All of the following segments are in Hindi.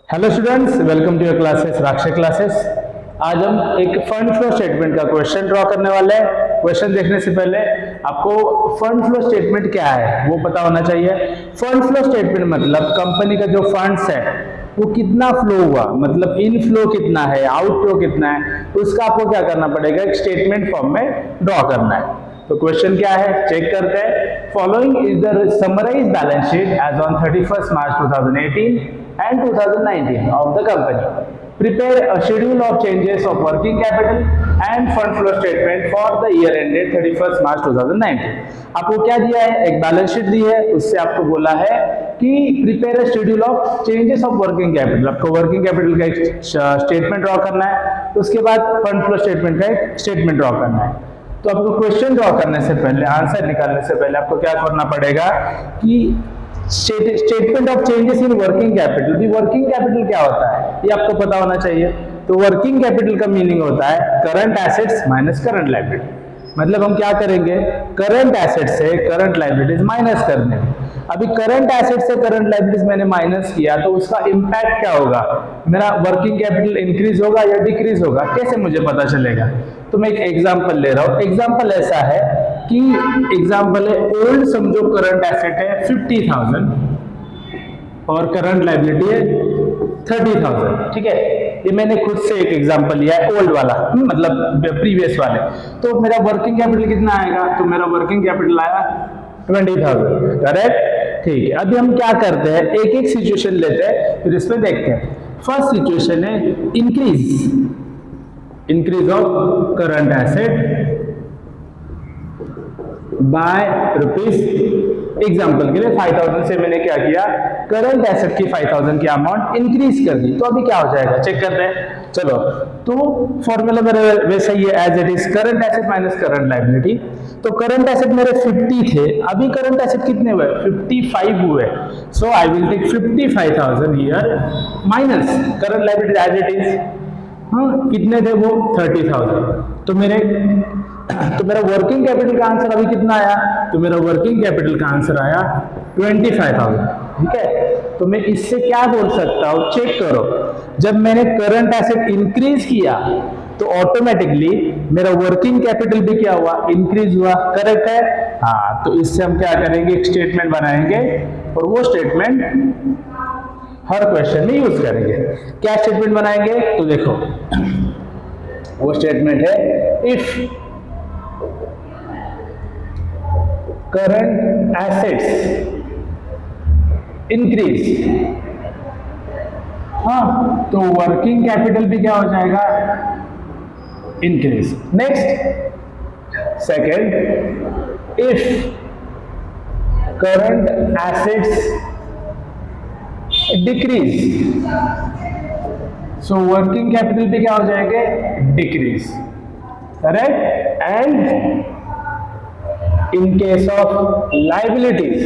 Hello students, welcome to your classes Rakshas classes. आज हम एक फंड फ्लो स्टेटमेंट का क्वेश्चन ड्रॉ करने वाले हैं। क्वेश्चन देखने से पहले आपको फंड फ्लो स्टेटमेंट क्या है वो पता होना चाहिए। फंड फ्लो स्टेटमेंट मतलब कंपनी का जो फंड्स है वो कितना फ्लो हुआ, मतलब इनफ्लो कितना है, आउटफ्लो कितना है, उसका आपको क्या करना पड़ेगा, एक स्टेटमेंट फॉर्म में ड्रॉ करना है। तो क्वेश्चन क्या है चेक करते हैं। Following is the summarise balance sheet as on 31st March 2018 and 2019 of the company. Prepare a schedule of changes of working capital and fund flow statement for the year ended 31st March 2019. आपको क्या दिया है, एक बैलेंस शीट दी है, उससे आपको बोला है कि prepare a schedule of changes of working capital. आपको वर्किंग कैपिटल का एक स्टेटमेंट ड्रॉ करना है, उसके बाद फंड फ्लो स्टेटमेंट का एक स्टेटमेंट ड्रॉ करना है। तो आपको क्वेश्चन ड्रॉ करने से पहले, आंसर निकालने से पहले आपको क्या करना पड़ेगा कि statement of changes in working capital. भी वर्किंग कैपिटल क्या होता है ये आपको पता होना चाहिए। तो वर्किंग कैपिटल का मीनिंग होता है current assets minus current liability. मतलब हम क्या करेंगे, करंट एसेट से करंट लायबिलिटीज माइनस करने। अभी करंट एसेट से करंट लायबिलिटीज मैंने माइनस किया तो उसका इंपैक्ट क्या होगा, मेरा वर्किंग कैपिटल इंक्रीज होगा या डिक्रीज होगा, कैसे मुझे पता चलेगा। तो मैं एक एग्जांपल ले रहा हूं। एग्जांपल ऐसा है कि एग्जांपल है ओल्ड, समझो करंट एसेट है 50,000 और करंट लायबिलिटी है 30,000। ठीक है, ये मैंने खुद से एक एग्जांपल लिया है ओल्ड वाला, मतलब प्रीवियस वाले। तो मेरा वर्किंग कैपिटल कितना आएगा, तो मेरा वर्किंग कैपिटल आया 20,000। करेक्ट, ठीक है। अभी हम क्या करते हैं, एक एक सिचुएशन लेते हैं, फिर इसमें देखते हैं। फर्स्ट सिचुएशन है increase of current asset by rupees. Example के लिए 5,000 से मैंने क्या किया, करंट एसेट की 5,000 की अमाउंट इंक्रीज कर दी। तो अभी क्या हो जाएगा चेक करते हैं। चलो, तो फॉर्मूला मेरा वैसा ही है as it is, current asset minus current liability. तो करंट एसेट मेरे 50 थे, अभी करंट एसेट कितने हुए, 55 हुए। So I will take 55,000 here minus current liability as it is. कितने थे वो, 30,000। तो मेरा वर्किंग कैपिटल का आंसर अभी कितना आया, तो मेरा वर्किंग कैपिटल का आंसर आया 25,000। ठीक है, तो मैं इससे क्या बोल सकता हूं, चेक करो। जब मैंने करंट एसेट इंक्रीज किया तो ऑटोमेटिकली मेरा वर्किंग कैपिटल भी क्या हुआ, इंक्रीज हुआ। करेक्ट है, हाँ। तो इससे हम क्या करेंगे, एक स्टेटमेंट बनाएंगे और वो स्टेटमेंट हर क्वेश्चन में यूज करेंगे। क्या स्टेटमेंट बनाएंगे, तो देखो वो स्टेटमेंट है इफ करंट एसेट्स इंक्रीज, हाँ, तो वर्किंग कैपिटल भी क्या हो जाएगा, increase. Next second, if current assets decrease, so working capital भी क्या हो जाएगा, decrease. Correct. And in case of liabilities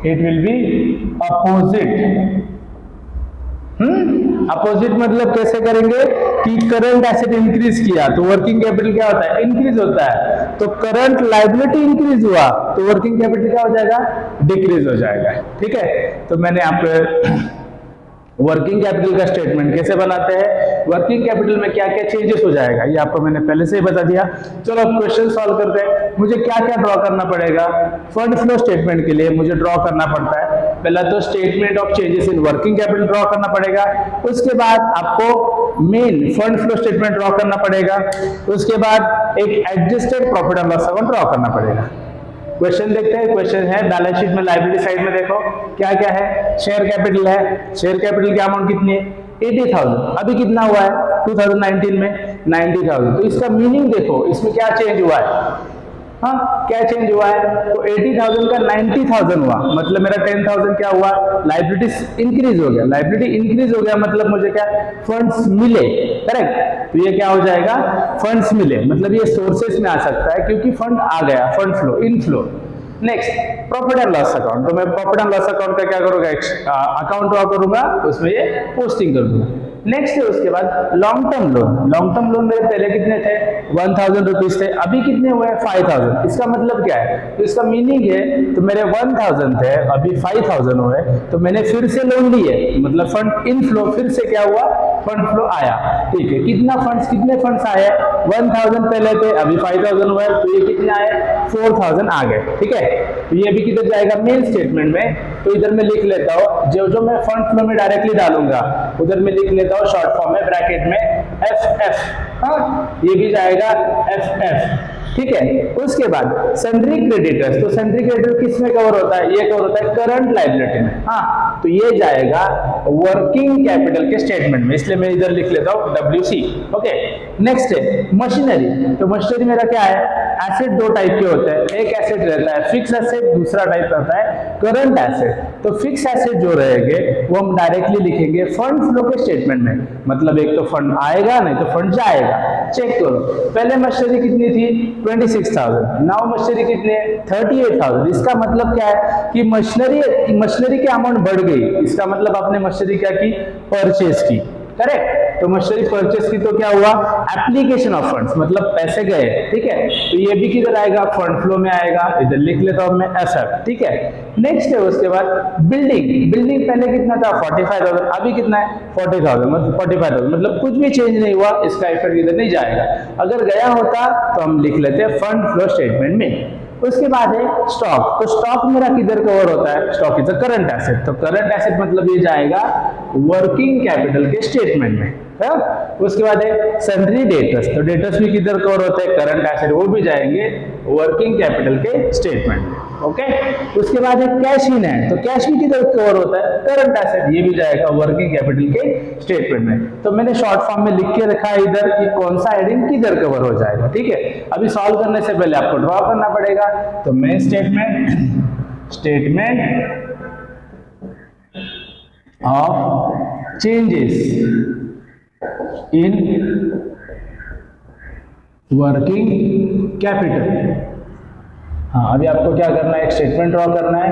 it will be opposite. Opposite मतलब कैसे करेंगे कि करंट एसेट इंक्रीज किया तो वर्किंग कैपिटल क्या होता है, इंक्रीज होता है। तो करंट लायबिलिटी इंक्रीज हुआ तो वर्किंग कैपिटल क्या हो जाएगा, डिक्रीज हो जाएगा। ठीक है, तो मैंने आप वर्किंग कैपिटल का स्टेटमेंट कैसे बनाते हैं, वर्किंग कैपिटल में क्या क्या चेंजेस हो जाएगा ये आपको मैंने पहले से ही बता दिया। चलो अब क्वेश्चन सॉल्व करते हैं। मुझे क्या क्या ड्रॉ करना पड़ेगा, फंड फ्लो स्टेटमेंट के लिए मुझे ड्रॉ करना पड़ता है पहला तो statement of changes in working capital draw करना पड़ेगा। उसके बाद आपको main fund flow statement draw करना पड़ेगा। उसके बाद एक adjusted profit and loss account draw करना पड़ेगा। क्वेश्चन देखते हैं। क्वेश्चन है बैलेंस शीट में लायबिलिटी साइड में देखो क्या क्या है, शेयर कैपिटल है। शेयर कैपिटल की अमाउंट कितनी है, 80,000। अभी कितना हुआ है 2019 में 90,000। तो इसका मीनिंग देखो, इसमें क्या चेंज हुआ है, हाँ क्या चेंज हुआ है, तो 80,000 का 90,000 हुआ, मतलब मेरा 10,000 क्या हुआ, लायबिलिटी इंक्रीज हो गया। लायबिलिटी इंक्रीज हो गया मतलब मुझे क्या, फंड्स मिले। करेक्ट, तो ये क्या हो जाएगा, फंड्स मिले, मतलब ये सोर्सेस में आ सकता है क्योंकि फंड आ गया, fund flow, inflow. Next profit and loss account. तो मैं प्रॉफिट एंड लॉस अकाउंट का क्या करूंगा, अकाउंट ड्रॉ करूंगा, उसमें ये पोस्टिंग कर दूंगा। नेक्स्ट है उसके बाद long term loan. Long term loan मेरे पहले कितने थे, 1000 रुपीज थे, अभी कितने हुए 5000। इसका मतलब क्या है, तो इसका मीनिंग है तो मेरे 1000 थे अभी 5000 हुए, तो मैंने फिर से लोन लिए, मतलब फंड इनफ्लो, फिर से क्या हुआ, फंड फ्लो आया। ठीक है, कितना फंड्स, कितने फंड्स आए, 1000 पहले थे अभी 5000 हुए, तो ये कितने आए, 4000 आ गए। ठीक है, तो ये भी किधर जाएगा, मेन स्टेटमेंट में। तो इधर मैं लिख लेता हूं, जो मैं फंड फ्लो में डायरेक्टली डालूंगा उधर मैं लिख लेता हूं शॉर्ट फॉर्म में ब्रैकेट में FF। हाँ, ये भी जाएगा FF। ठीक है, उसके बाद सन्ड्री क्रेडिटर्स, तो सन्ड्री क्रेडिटर किस में कवर होता है, ये कवर होता है करंट लायबिलिटी में। हाँ, तो ये जाएगा वर्किंग कैपिटल के स्टेटमेंट में, इसलिए मैं इधर लिख लेता हूं WC। ओके, नेक्स्ट है मशीनरी। तो मशीनरी मेरा क्या है, एसेट दो टाइप के होते हैं, एक एसेट रहता है फिक्स एसेट, दूसरा टाइप रहता है करंट एसेट। तो फिक्स एसेट जो रहेंगे वो हम डायरेक्टली लिखेंगे फंड फ्लो के स्टेटमेंट में, मतलब एक तो फंड आएगा नहीं तो फंड जाएगा। चेक करो, पहले मशीनरी कितनी थी 26,000, नाउ मशीनरी कितने 38,000। इसका मतलब क्या है कि मशीनरी की अमाउंट बढ़ गई, इसका मतलब आपने मशीनरी क्या की, परचेज की। करेक्ट, तो मशीनरी परचेस की तो क्या हुआ, एप्लीकेशन ऑफ फंड्स, मतलब पैसे गए। ठीक है, तो ये भी किधर आएगा, फंड फ्लो में आएगा, इधर लिख लेता हूं मैं FF। ठीक है, नेक्स्ट है उसके बाद बिल्डिंग पहले कितना था 45,000, अभी कितना है 40,000, मतलब 45,000, मतलब कुछ भी चेंज नहीं हुआ, इसका इफेक्ट इधर नहीं जाएगा। अगर गया होता तो हम लिख लेते हैं फंड फ्लो स्टेटमेंट में। उसके बाद है स्टॉक, तो स्टॉक मेरा किधर कवर होता है, stock is a current asset, तो करंट एसेट मतलब ये जाएगा वर्किंग कैपिटल के स्टेटमेंट में। है? उसके बाद है सन्ड्री डेटर्स, तो डेटर्स भी किधर कवर होते हैं, करंट एसेट, वो भी जाएंगे वर्किंग कैपिटल के स्टेटमेंट में। ओके, उसके बाद है कैश इन हैंड, तो कैश भी किधर कवर होता है, करंट एसेट, ये भी जाएगा वर्किंग कैपिटल के स्टेटमेंट में। तो मैंने शॉर्ट फॉर्म में लिख के रखा है इधर कि कौन सा हेडिंग किधर कवर हो जाएगा। ठीक है, अभी सॉल्व करने से पहले आपको ड्रॉ करना पड़ेगा, तो main statement of changes in working capital. हाँ, अभी आपको क्या करना है, एक स्टेटमेंट ड्रॉ करना है।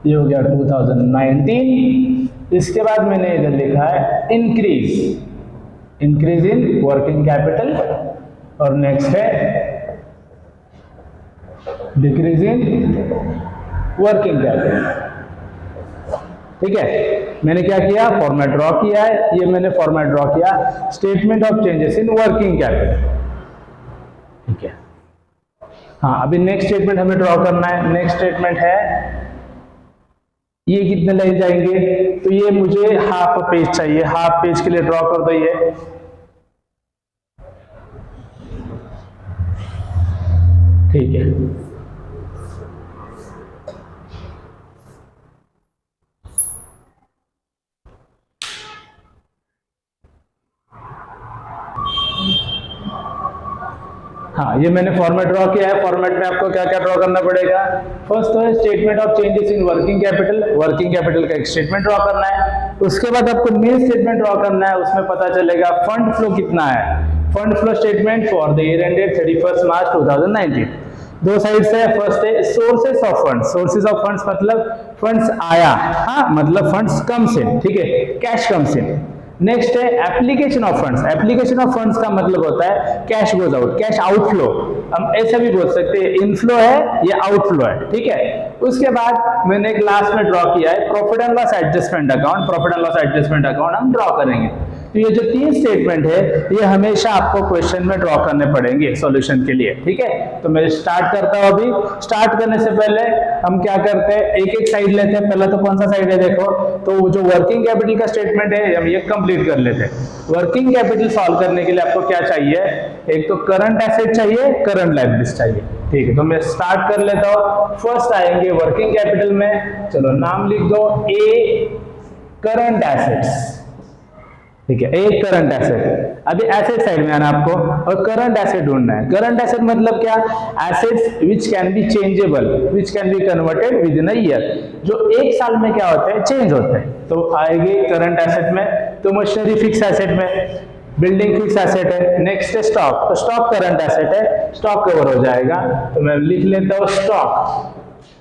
ये हो गया 2019। इसके बाद मैंने इधर लिखा है इंक्रीज इन वर्किंग कैपिटल, और नेक्स्ट है डिक्रीज इन वर्किंग कैपिटल। ठीक है, मैंने क्या किया, फॉर्मेट ड्रॉ किया है, ये मैंने फॉर्मेट ड्रॉ किया statement of changes in working capital. ठीक है, हाँ, अभी नेक्स्ट स्टेटमेंट हमें ड्रॉ करना है। नेक्स्ट स्टेटमेंट है, ये कितने लाइन जाएंगे, तो ये मुझे हाफ पेज चाहिए, हाफ पेज के लिए ड्रॉ कर दो ये। ठीक है, हाँ, ये मैंने फॉर्मेट ड्रॉ किया है। फॉर्मेट में आपको क्या क्या ड्रॉ करना पड़ेगा, फर्स्ट तो है statement of changes in working capital, working capital का एक स्टेटमेंट ड्रॉ करना है। उसके बाद आपको मेन स्टेटमेंट ड्रॉ करना है, उसमें पता चलेगा फंड फ्लो कितना है, fund flow statement for the year ended 31 मार्च 2019। दो साइड से, फर्स्ट है sources of funds, sources of funds मतलब फंड्स आया, हाँ, मतलब फंड्स कम्स इन। ठीक है, कैश कम्स इन। नेक्स्ट है application of funds, application of funds का मतलब होता है cash goes out, cash outflow, हम ऐसा भी बोल सकते हैं इनफ्लो है या आउटफ्लो है। ठीक है, उसके बाद मैंने एक लास्ट में ड्रॉ किया है profit and loss adjustment account, profit and loss adjustment account हम ड्रॉ करेंगे। तो ये जो तीन स्टेटमेंट है ये हमेशा आपको क्वेश्चन में ड्रॉ करने पड़ेंगे सॉल्यूशन के लिए। ठीक है, तो मैं स्टार्ट करता हूं। अभी स्टार्ट करने से पहले हम क्या करते हैं, एक एक साइड लेते हैं। पहला तो कौन सा साइड है, देखो, तो जो वर्किंग कैपिटल का स्टेटमेंट है हम ये कंप्लीट कर लेते हैं। वर्किंग कैपिटल सॉल्व करने के लिए आपको क्या चाहिए, एक तो करंट एसेट चाहिए, करंट लायबिलिटीज चाहिए। ठीक है, तो मैं स्टार्ट कर लेता हूं। फर्स्ट आएंगे वर्किंग कैपिटल में, चलो नाम लिख दो, ए करंट एसेट्स, ठीक है, एक करंट एसेट। अभी एसेट साइड में आना आपको और करंट एसेट ढूंढना है। करंट एसेट मतलब क्या? Assets which can be changeable, which can be converted with in a year, जो एक साल में क्या होते हैं, चेंज होते हैं। तो आएगी करंट एसेट में। तो मशीनरी फिक्स एसेट में, बिल्डिंग फिक्स एसेट है। नेक्स्ट है स्टॉक, तो स्टॉक करंट एसेट है, स्टॉक कवर हो जाएगा। तो मैं लिख लेता हूँ स्टॉक।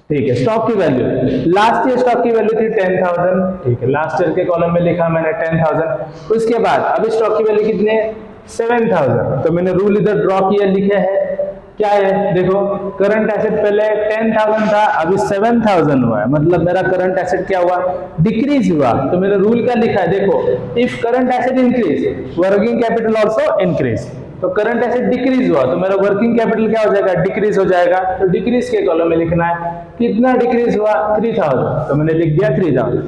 ठीक है, स्टॉक की वैल्यू, लास्ट ईयर स्टॉक की वैल्यू थी 10,000। ठीक है, लास्ट ईयर के कॉलम में लिखा मैंने 10,000। उसके बाद अभी स्टॉक की वैल्यू कितनी है? 7,000। तो मैंने रूल इधर ड्रॉ किया, लिखे है क्या है, देखो करंट एसेट पहले 10,000 था, अभी 7,000 हुआ है, मतलब मेरा करंट एसेट क्या हुआ? डिक्रीज हुआ। तो मेरा रूल क्या लिखा है, देखो if current asset increase working capital also increase. तो करंट एसेट डिक्रीज हुआ तो मेरा वर्किंग कैपिटल क्या हो जाएगा? डिक्रीज हो जाएगा। तो डिक्रीज के कॉलम में लिखना है कितना डिक्रीज हुआ? 3,000। तो मैंने लिख दिया 3,000।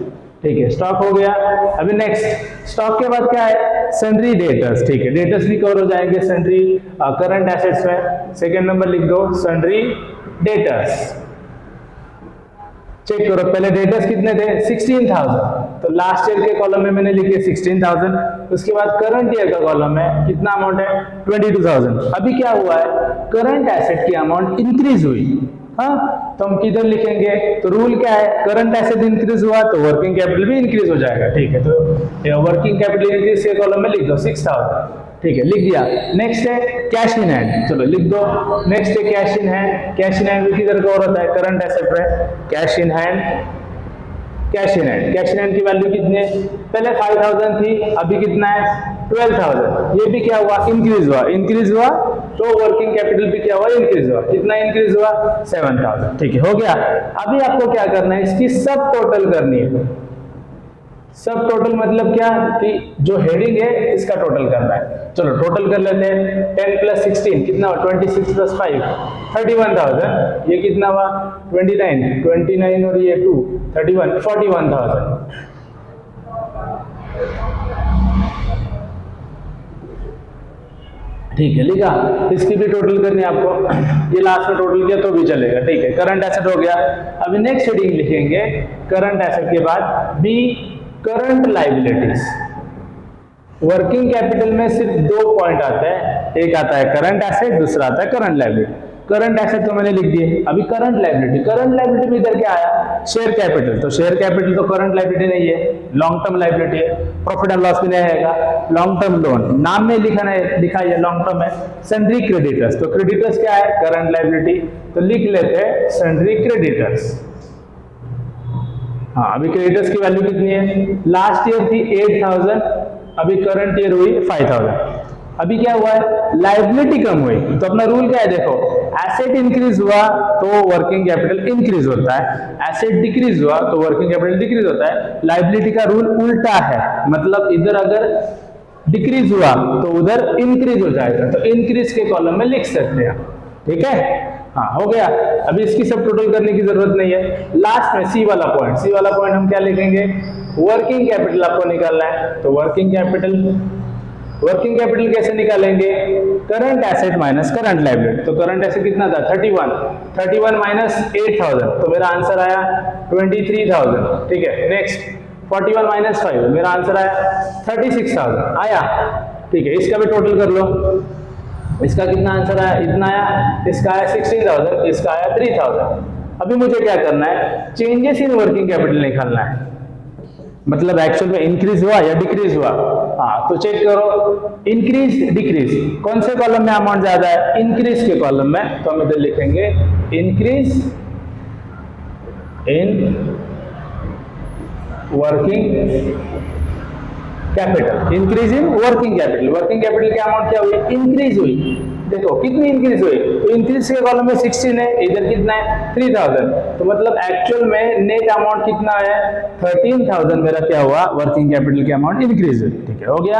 ठीक है, स्टॉक हो गया। अभी नेक्स्ट स्टॉक के बाद क्या है? Sundry debtors. ठीक है, डेटर्स भी कवर हो जाएंगे सन्ड्री करंट एसेट्स में। सेकेंड नंबर लिख दो सन्ड्री डेटर्स। चेक करो पहले डेटर्स कितने थे? 16,000। तो लास्ट ईयर के कॉलम में मैंने लिखे 16,000। उसके बाद करंट ईयर का कॉलम में कितना अमाउंट है? 22,000। अभी क्या हुआ है? करंट एसेट की अमाउंट इंक्रीज हुई। हाँ, तो हम किधर लिखेंगे? तो रूल क्या है? करंट एसेट इंक्रीज हुआ तो वर्किंग कैपिटल भी इंक्रीज हो जाएगा। ठीक है, तो वर्किंग कैपिटल इंक्रीज के कॉलम में लिख दो 6,000। ठीक है, लिख दिया। नेक्स्ट है कैश इन हैंड, चलो लिख दो। नेक्स्ट है cash in hand. Cash in hand भी किधर कवर होता है? करंट एसेट में। Cash in hand, cash in hand. Cash in hand की वैल्यू कितनी है? पहले 5,000 थी, अभी कितना है? 12,000। ये भी क्या हुआ? इंक्रीज हुआ। इंक्रीज हुआ तो वर्किंग कैपिटल भी क्या हुआ? इंक्रीज हुआ। कितना इंक्रीज हुआ? 7,000। ठीक है, हो गया। अभी आपको क्या करना है? इसकी सब टोटल करनी है। सब टोटल मतलब क्या कि जो हेडिंग है इसका टोटल करना है। चलो टोटल कर लेते हैं। 10 + 16 कितना हुआ? 26 + 5 31,000। ये कितना हुआ? 29 और ये 2 31 41,000। ठीक है, लिखा। इसकी भी टोटल करनी है आपको। ये लास्ट में टोटल किया तो भी चलेगा। ठीक है, करंट एसेट हो गया। अभी नेक्स्ट हेडिंग लिखेंगे करंट एसेट के बाद B current liabilities. Working capital में सिर्फ 2 पॉइंट आते हैं, एक आता है करंट एसेट, दूसरा आता है करंट लायबिलिटी। करंट एसेट तो मैंने लिख दिए। अभी करंट लायबिलिटी, करंट लायबिलिटी में इधर क्या आया? Share capital. तो शेयर कैपिटल तो करंट लायबिलिटी नहीं है, लॉन्ग टर्म लायबिलिटी है। प्रॉफिट एंड लॉस भी नहीं आएगा। लॉन्ग टर्म लोन नाम में लिखा है, लॉन्ग टर्म है। सन्ड्री क्रेडिटर्स, तो क्रेडिटर्स क्या है? Current liability. तो लिख लेते हैं सन्ड्री क्रेडिटर्स। हाँ, अभी क्रेडिटर्स की वैल्यू कितनी है? लास्ट ईयर थी 8,000, अभी करंट ईयर हुई 5,000। अभी क्या हुआ है? लायबिलिटी कम हुई। तो अपना रूल क्या है? देखो एसेट इंक्रीज हुआ तो वर्किंग कैपिटल इंक्रीज होता है, एसेट डिक्रीज हुआ तो वर्किंग कैपिटल डिक्रीज होता है। लायबिलिटी का रूल उल्टा है, मतलब इधर अगर डिक्रीज हुआ तो उधर इंक्रीज हो जाएगा। तो इंक्रीज के कॉलम में लिख सकते हैं। ठीक है, हाँ हो गया। अभी इसकी सब टोटल करने की जरूरत नहीं है। लास्ट में सी वाला पॉइंट हम क्या लिखेंगे? वर्किंग कैपिटल आपको निकालना है। तो वर्किंग कैपिटल कैसे निकालेंगे? Current asset minus current liability. तो करंट एसेट कितना था? 31 माइनस 8,000, तो मेरा आंसर आया 23,000। ठीक है, नेक्स्ट 41 माइनस 5, मेरा आंसर आया 36,000 आया। ठीक है, इसका भी टोटल कर लो। इसका कितना आंसर आया? इतना आया। इसका आया 16,000, इसका आया 3,000। अभी मुझे क्या करना है? चेंजेस इन वर्किंग कैपिटल निकालना है, मतलब एक्चुअल में इंक्रीज हुआ या डिक्रीज हुआ। हाँ, तो चेक करो इंक्रीज डिक्रीज, कौन से कॉलम में अमाउंट ज्यादा है? इंक्रीज के कॉलम में। तो हम इधर लिखेंगे increase in working capital. Increase in working capital, working capital की अमाउंट क्या हुई? इंक्रीज हुई। देखो कितनी इंक्रीज हुई? तो इंक्रीज के कॉलम में 16 है, इधर कितना है? 3,000। तो मतलब एक्चुअल में नेट अमाउंट कितना है? 13,000 मेरा क्या हुआ? वर्किंग कैपिटल की अमाउंट इंक्रीज हुई। ठीक है, हो गया।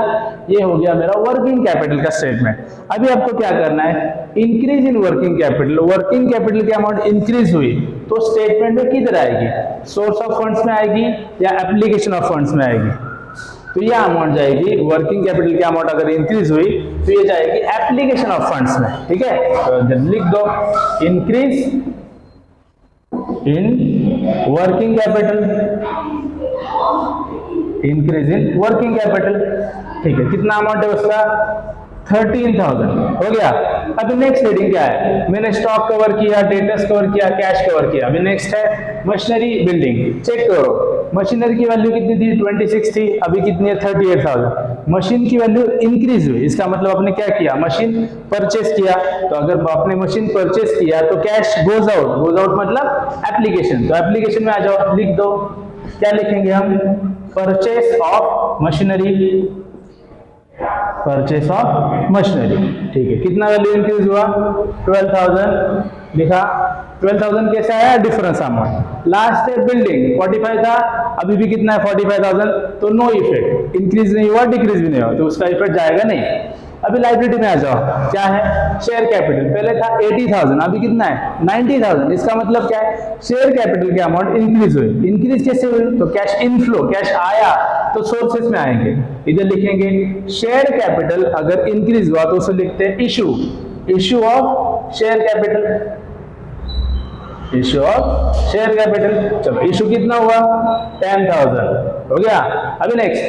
ये हो गया मेरा वर्किंग कैपिटल का स्टेटमेंट। अभी आपको क्या करना है? Increase in working capital, working capital की अमाउंट इंक्रीज हुई तो स्टेटमेंट में किधर आएगी? सोर्स ऑफ फंड्स में आएगी या एप्लीकेशन ऑफ फंड्स में आएगी? तो ये अमाउंट जाएगी, वर्किंग कैपिटल की अमाउंट अगर इंक्रीज हुई तो ये जाएगी एप्लीकेशन ऑफ फंड्स में। ठीक है, तो लिख दो increase in working capital, increase in working capital. ठीक है, कितना अमाउंट है उसका 13,000 हो गया। अभी नेक्स्ट हेडिंग क्या है, मैंने स्टॉक कवर किया, डेटर्स कवर किया, कैश कवर किया। अभी नेक्स्ट है मशीनरी बिल्डिंग। चेक करो मशीनरी की वैल्यू कितनी थी 26 थी, अभी कितनी है 38,000। मशीन की वैल्यू इंक्रीज हुई, इसका मतलब आपने क्या किया, मशीन परचेस किया। तो अगर आपने मशीन परचेस किया तो कैश गोज आउट मतलब एप्लीकेशन। तो एप्लीकेशन में आ जाओ, लिख दो, क्या लिखेंगे हम, purchase of machinery, purchase of machinery. ठीक है, कितना वैल्यू इंक्रीज हुआ 12,000 लिखा। 12,000 कैसे आया, डिफरेंस अमाउंट। लास्ट है बिल्डिंग 45 था, अभी भी कितना है 45,000, तो नो इफेक्ट, इंक्रीज नहीं हुआ डिक्रीज भी नहीं हुआ, तो उसका इफेक्ट जाएगा नहीं। अभी लाइबिलिटी में आ जाओ, क्या है, शेयर कैपिटल। पहले था 80,000, अभी कितना है 90,000। इसका मतलब क्या है, शेयर कैपिटल के अमाउंट इंक्रीज हुई। इंक्रीज कैसे हुई, तो कैश इनफ्लो, कैश आया तो सोर्सेस में आएंगे, इधर लिखेंगे शेयर कैपिटल। अगर इंक्रीज हुआ तो उसे लिखते हैं issue of share capital, issue of share capital. चलो इशू कितना हुआ 10,000 हो गया। अभी next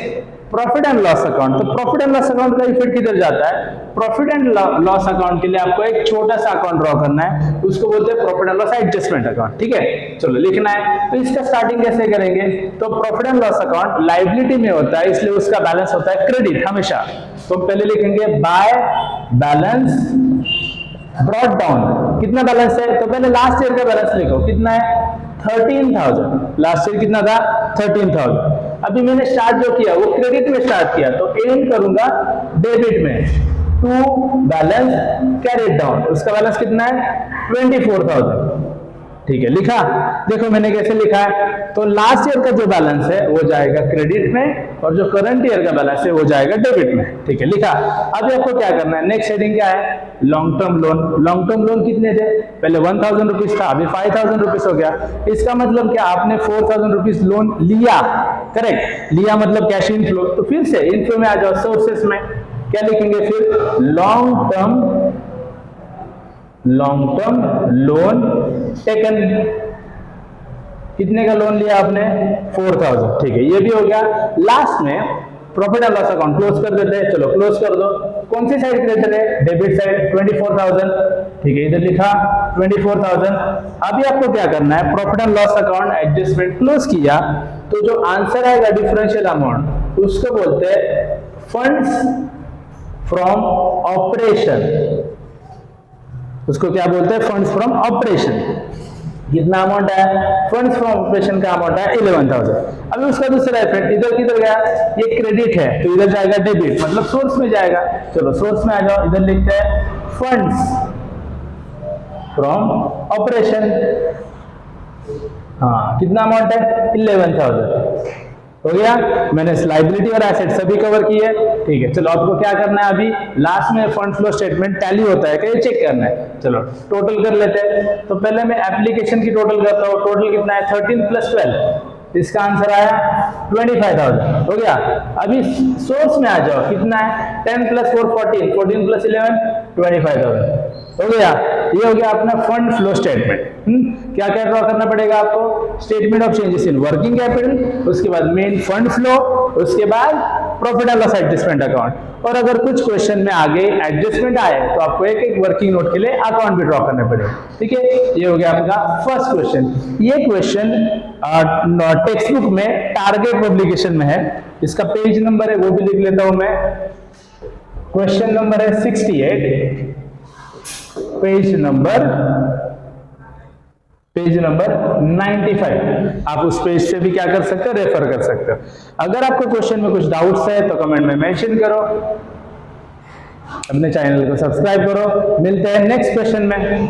profit and loss account. तो प्रॉफिट एंड लॉस अकाउंट का इफेक्ट किधर जाता है, प्रॉफिट एंड लॉस अकाउंट के लिए आपको एक छोटा सा अकाउंट ड्रॉ करना है, उसको बोलते हैं profit and loss adjustment account. ठीक है, चलो लिखना है। तो इसका स्टार्टिंग कैसे करेंगे, तो profit and loss account liability में होता है, इसलिए उसका बैलेंस होता है क्रेडिट हमेशा। तो पहले लिखेंगे बाय बैलेंस ब्रॉट डाउन। कितना बैलेंस है, तो पहले लास्ट ईयर का बैलेंस लिखो, कितना है 13,000। लास्ट ईयर कितना था 13,000। अभी मैंने स्टार्ट जो किया वो क्रेडिट में स्टार्ट किया, तो एंड करूंगा डेबिट में, टू बैलेंस कैरिड डाउन। उसका बैलेंस कितना है 24,000। ठीक है, लिखा। देखो मैंने कैसे लिखा है, तो लास्ट ईयर का जो बैलेंस है वो जाएगा क्रेडिट में, और जो करंट ईयर का बैलेंस है वो जाएगा डेबिट में। ठीक है, लिखा। अभी आपको क्या करना है, नेक्स्ट हेडिंग क्या है, long term loan. Long term loan कितने थे, पहले 1,000 रुपीज था, अभी 5,000 रुपीज हो गया। इसका मतलब क्या, आपने 4,000 रुपीज लोन लिया, करेक्ट, लिया मतलब कैश इनफ्लो। तो फिर से इनफ्लो में आ जाओ, सोर्सेस में क्या लिखेंगे फिर, लॉन्ग टर्म लोन टेकन। कितने का लोन लिया आपने 4,000। ठीक है, ये भी हो गया। लास्ट में profit and loss account close कर देते हैं। चलो क्लोज कर दो। कौन सी साइड पे चले, डेबिट साइड 24,000। ठीक है, इधर लिखा 24,000। अभी आपको क्या करना है, profit and loss account adjustment close किया, तो जो आंसर आएगा डिफरेंशियल अमाउंट, उसको बोलते हैं फंड्स फ्रॉम ऑपरेशन। उसको क्या बोलते हैं, फंड्स फ्रॉम ऑपरेशन। कितना अमाउंट है, फंड्स फ्रॉम ऑपरेशन का अमाउंट है 11,000। अभी उसका दूसरा इफेक्ट, इधर किधर गया, ये क्रेडिट है तो इधर जाएगा डेबिट, मतलब सोर्स में जाएगा। चलो सोर्स में आ जाओ, इधर लिखते हैं फंड्स फ्रॉम ऑपरेशन। हाँ, कितना अमाउंट है 11,000 हो गया। मैंने लायबिलिटी और एसेट सभी कवर किए। ठीक है, चलो आपको क्या करना है, अभी लास्ट में फंड फ्लो स्टेटमेंट टैली होता है क्या, ये चेक करना है। चलो टोटल कर लेते हैं। तो पहले मैं एप्लीकेशन की टोटल करता हूँ। टोटल कितना है 13 + 12, इसका आंसर आया 25,000 हो गया। अभी सोर्स में आ जाओ, कितना है 10 + 4 14, 14 + 11 25,000 हो गया। ये हो गया अपना फंड फ्लो स्टेटमेंट। क्या क्या ड्रॉ करना पड़ेगा आपको, statement of changes in working capital, उसके बाद मेन फंड फ्लो, उसके बाद profit and loss adjustment account. और अगर कुछ क्वेश्चन में आगे एडजस्टमेंट आए तो आपको एक एक वर्किंग नोट के लिए अकाउंट भी ड्रॉ करने पड़ेगा। ठीक है, ये हो गया आपका फर्स्ट क्वेश्चन। ये क्वेश्चन टेक्स्ट बुक में टारगेट पब्लिकेशन में है, इसका पेज नंबर है वो भी लिख लेता हूं मैं। क्वेश्चन नंबर है 68, पेज नंबर 95। आप उस पेज से भी क्या कर सकते हो, रेफर कर सकते हो। अगर आपको क्वेश्चन में कुछ डाउट्स है तो कमेंट में मेंशन करो, अपने चैनल को सब्सक्राइब करो। मिलते हैं नेक्स्ट क्वेश्चन में।